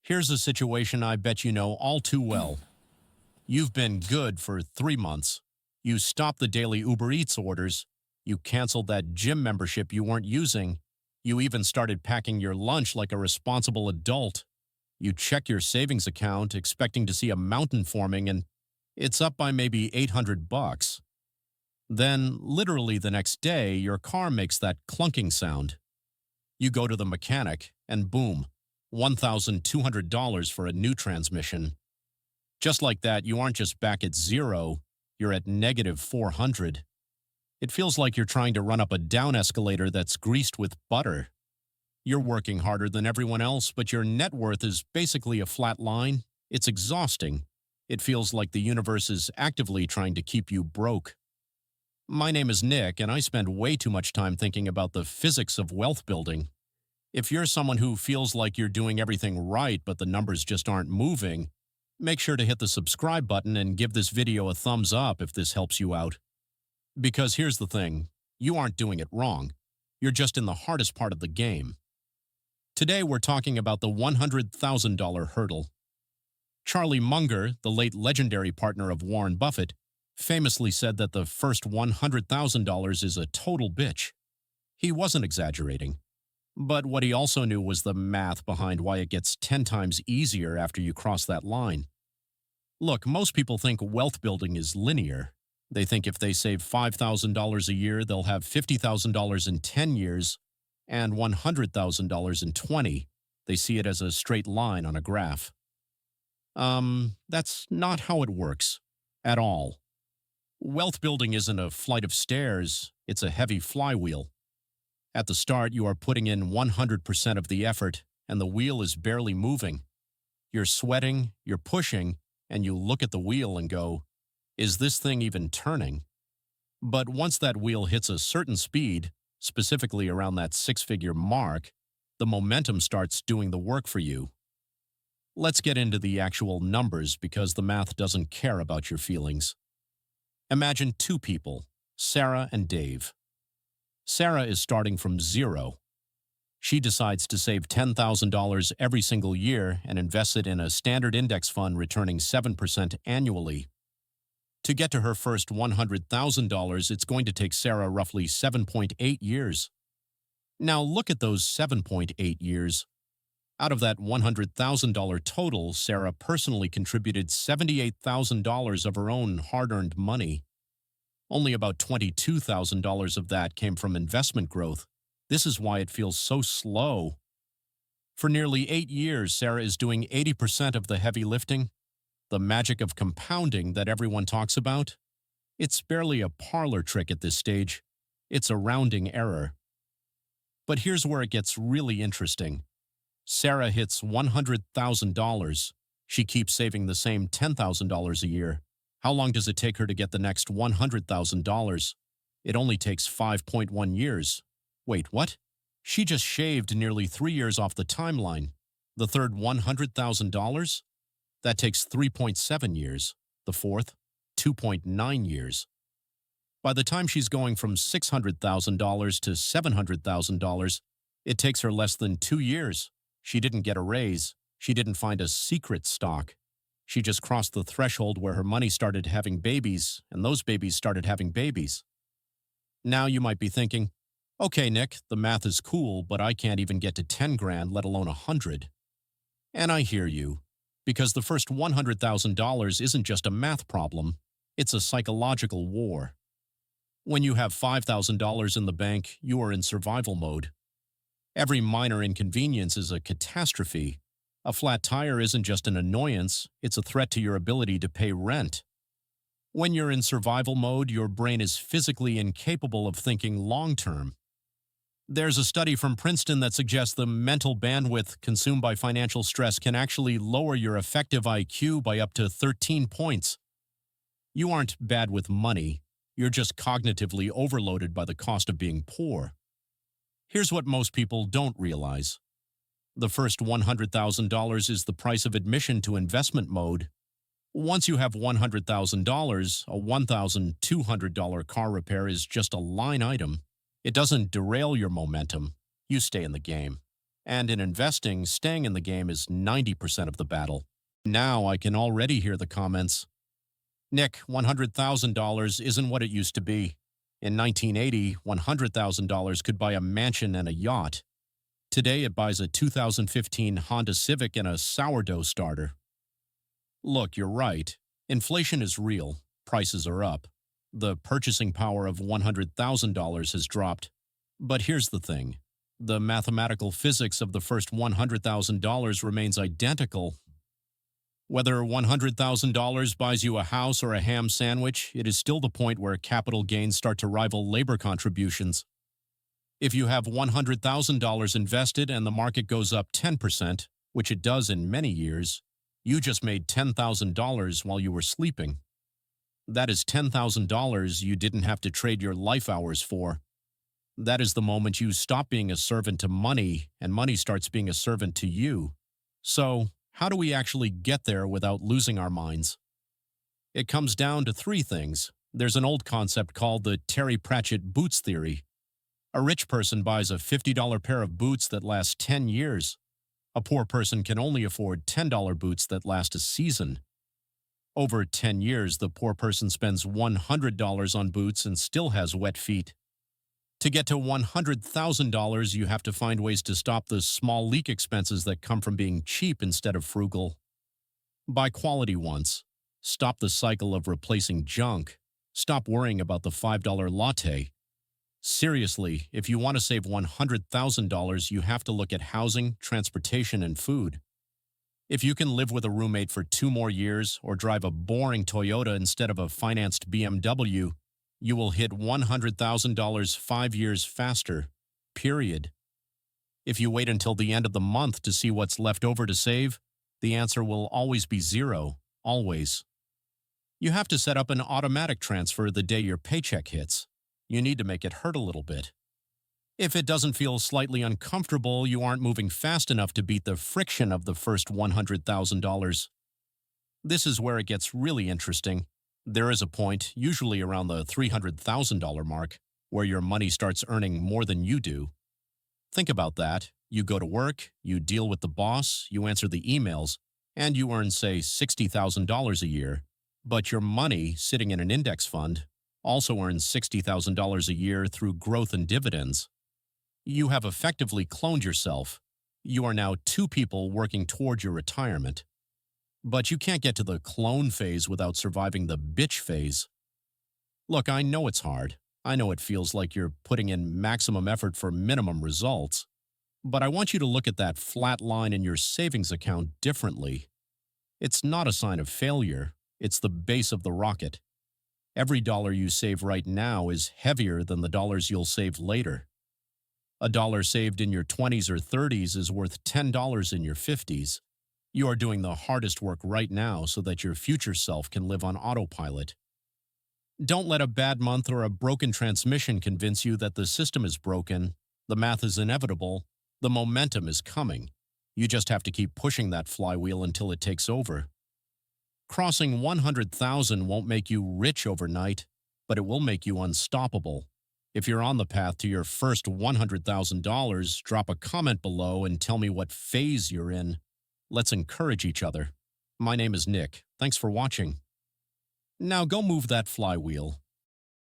Here's a situation I bet you know all too well. You've been good for 3 months. You stopped the daily Uber Eats orders. You canceled that gym membership you weren't using. You even started packing your lunch like a responsible adult. You check your savings account expecting to see a mountain forming and it's up by maybe 800 bucks. Then, literally the next day, your car makes that clunking sound. You go to the mechanic and boom, $1,200 for a new transmission. Just like that, you aren't just back at zero, you're at negative 400. It feels like you're trying to run up a down escalator that's greased with butter. You're working harder than everyone else, but your net worth is basically a flat line. It's exhausting. It feels like the universe is actively trying to keep you broke. My name is Nick, and I spend way too much time thinking about the physics of wealth building. If you're someone who feels like you're doing everything right but the numbers just aren't moving, make sure to hit the subscribe button and give this video a thumbs up if this helps you out. Because here's the thing, you aren't doing it wrong. You're just in the hardest part of the game. Today we're talking about the $100,000 hurdle. Charlie Munger, the late legendary partner of Warren Buffett, famously said that the first $100,000 is a total bitch. He wasn't exaggerating. But what he also knew was the math behind why it gets 10 times easier after you cross that line. Look, most people think wealth building is linear. They think if they save $5,000 a year, they'll have $50,000 in 10 years and $100,000 in 20. They see it as a straight line on a graph. That's not how it works. At all. Wealth building isn't a flight of stairs, it's a heavy flywheel. At the start, you are putting in 100% of the effort, and the wheel is barely moving. You're sweating, you're pushing, and you look at the wheel and go, is this thing even turning? But once that wheel hits a certain speed, specifically around that six-figure mark, the momentum starts doing the work for you. Let's get into the actual numbers because the math doesn't care about your feelings. Imagine two people, Sarah and Dave. Sarah is starting from zero. She decides to save $10,000 every single year and invest it in a standard index fund returning 7% annually. To get to her first $100,000, it's going to take Sarah roughly 7.8 years. Now look at those 7.8 years. Out of that $100,000 total, Sarah personally contributed $78,000 of her own hard-earned money. Only about $22,000 of that came from investment growth. This is why it feels so slow. For nearly 8 years, Sarah is doing 80% of the heavy lifting. The magic of compounding that everyone talks about. It's barely a parlor trick at this stage. It's a rounding error. But here's where it gets really interesting. Sarah hits $100,000. She keeps saving the same $10,000 a year. How long does it take her to get the next $100,000? It only takes 5.1 years. Wait, what? She just shaved nearly 3 years off the timeline. The third $100,000? That takes 3.7 years. The fourth, 2.9 years. By the time she's going from $600,000 to $700,000, it takes her less than 2 years. She didn't get a raise. She didn't find a secret stock. She just crossed the threshold where her money started having babies, and those babies started having babies. Now you might be thinking, okay, Nick, the math is cool, but I can't even get to 10 grand, let alone 100. And I hear you, because the first $100,000 isn't just a math problem, it's a psychological war. When you have $5,000 in the bank, you are in survival mode. Every minor inconvenience is a catastrophe. A flat tire isn't just an annoyance, it's a threat to your ability to pay rent. When you're in survival mode, your brain is physically incapable of thinking long-term. There's a study from Princeton that suggests the mental bandwidth consumed by financial stress can actually lower your effective IQ by up to 13 points. You aren't bad with money, you're just cognitively overloaded by the cost of being poor. Here's what most people don't realize. The first $100,000 is the price of admission to investment mode. Once you have $100,000, a $1,200 car repair is just a line item. It doesn't derail your momentum. You stay in the game. And in investing, staying in the game is 90% of the battle. Now I can already hear the comments. Nick, $100,000 isn't what it used to be. In 1980, $100,000 could buy a mansion and a yacht. Today it buys a 2015 Honda Civic and a sourdough starter. Look, you're right. Inflation is real. Prices are up. The purchasing power of $100,000 has dropped. But here's the thing. The mathematical physics of the first $100,000 remains identical. Whether $100,000 buys you a house or a ham sandwich, it is still the point where capital gains start to rival labor contributions. If you have $100,000 invested and the market goes up 10%, which it does in many years, you just made $10,000 while you were sleeping. That is $10,000 you didn't have to trade your life hours for. That is the moment you stop being a servant to money and money starts being a servant to you. So, how do we actually get there without losing our minds? It comes down to three things. There's an old concept called the Terry Pratchett Boots Theory. A rich person buys a $50 pair of boots that last 10 years. A poor person can only afford $10 boots that last a season. Over 10 years, the poor person spends $100 on boots and still has wet feet. To get to $100,000, you have to find ways to stop the small leak expenses that come from being cheap instead of frugal. Buy quality once. Stop the cycle of replacing junk. Stop worrying about the $5 latte. Seriously, if you want to save $100,000, you have to look at housing, transportation, and food. If you can live with a roommate for 2 more years or drive a boring Toyota instead of a financed BMW, you will hit $100,000 5 years faster, period. If you wait until the end of the month to see what's left over to save, the answer will always be zero, always. You have to set up an automatic transfer the day your paycheck hits. You need to make it hurt a little bit. If it doesn't feel slightly uncomfortable, you aren't moving fast enough to beat the friction of the first $100,000. This is where it gets really interesting. There is a point, usually around the $300,000 mark, where your money starts earning more than you do. Think about that. You go to work, you deal with the boss, you answer the emails, and you earn, say, $60,000 a year. But your money, sitting in an index fund, also earns $60,000 a year through growth and dividends. You have effectively cloned yourself. You are now 2 people working toward your retirement. But you can't get to the clone phase without surviving the bitch phase. Look, I know it's hard. I know it feels like you're putting in maximum effort for minimum results. But I want you to look at that flat line in your savings account differently. It's not a sign of failure. It's the base of the rocket. Every dollar you save right now is heavier than the dollars you'll save later. A dollar saved in your 20s or 30s is worth $10 in your 50s. You are doing the hardest work right now so that your future self can live on autopilot. Don't let a bad month or a broken transmission convince you that the system is broken, the math is inevitable, the momentum is coming. You just have to keep pushing that flywheel until it takes over. Crossing 100,000 won't make you rich overnight, but it will make you unstoppable. If you're on the path to your first $100,000, drop a comment below and tell me what phase you're in. Let's encourage each other. My name is Nick. Thanks for watching. Now go move that flywheel.